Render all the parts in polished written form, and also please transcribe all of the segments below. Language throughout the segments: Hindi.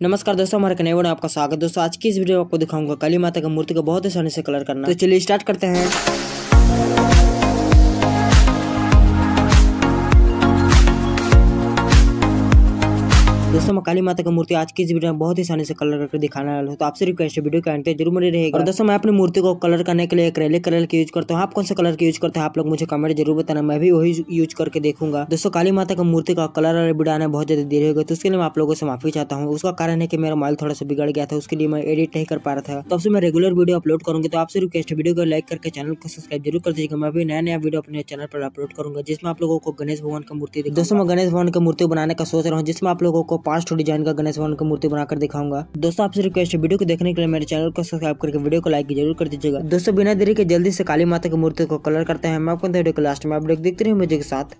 नमस्कार दोस्तों, हमारे नए वीडियो में आपका स्वागत है। दोस्तों आज की इस वीडियो में आपको दिखाऊंगा काली माता का मूर्ति को बहुत आसानी से कलर करना। तो चलिए स्टार्ट करते हैं। दोस्तों मैं काली माता का मूर्ति आज की इस वीडियो में बहुत ही आसानी से कलर करके दिखाने वाला हूं, तो आपसे रिक्वेस्ट है वीडियो के अंत तक जरूर बने रहेगा। और दोस्तों मैं अपनी मूर्ति को कलर करने के लिए एक्रेलिक कलर की यूज करता हूं। आप कौन सा कलर की यूज करते हैं आप लोग मुझे कमेंट जरूर बताना, मैं भी वही यूज करके देखूंगा। दोस्तों काली माता का मूर्ति का कलर और वीडियो आने बहुत ज्यादा देर हो गई, तो उसके लिए मैं आप लोगों से माफी चाहता हूँ। उसका कारण है कि मेरा मोबाइल थोड़ा सा बिगड़ गया था, उसके लिए मैं एडिट नहीं कर पा रहा था। तब से मैं रेगुलर वीडियो अपलोड करूंगी, तो आपसे रिक्वेस्ट है वीडियो को लाइक करके चैनल को सब्सक्राइब जरूर कर दीजिएगा। मैं भी नया वीडियो अपने चैनल पर अपलोड करूंगा जिसमें आप लोगों को गणेश भगवान का मूर्ति। दोस्तों मैं गणेश भगवान का मूर्ति बनाने का सोच रहा हूँ, जिसमें आप लोगों को 5 डिजाइन का गणेश भगवान की मूर्ति बनाकर दिखाऊंगा। दोस्तों आपसे रिक्वेस्ट है वीडियो को देखने के लिए मेरे चैनल को सब्सक्राइब करके वीडियो को लाइक जरूर कर दीजिएगा। दोस्तों बिना देरी के जल्दी से काली माता की मूर्ति को कलर करते हैं। मैं आपको वीडियो के लास्ट में आप लोग देखते रहिए मुझे के साथ।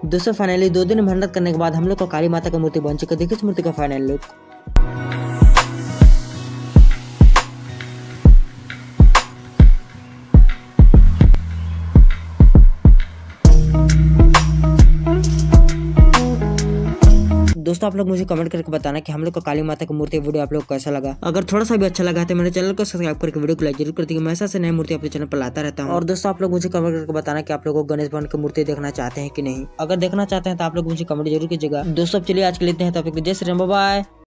दोस्तों फाइनली 2 दिन मेहनत करने के बाद हम लोग को काली माता का मूर्ति बन चुका है। देखिए इस मूर्ति का फाइनल लुक। दोस्तों आप लोग मुझे कमेंट करके बताना कि हम लोग को काली माता की मूर्ति वीडियो आप लोग को कैसा लगा। अगर थोड़ा सा भी अच्छा लगा तो मेरे चैनल को सब्सक्राइब करके वीडियो को लाइक जरूर कर दीजिए। मैं ऐसा से नई मूर्ति अपने चैनल पर लाता रहता हूँ। और दोस्तों आप लोग मुझे कमेंट करके बताना कि आप लोगों को गणेश भगवान की मूर्ति देखना चाहते हैं कि नहीं। अगर देखना चाहते हैं तो आप लोग मुझे कमेंट जरूर कीजिएगा। दोस्तों चलिए आज के लिए इतना है, तब तक जय श्री राम, बाय बाय।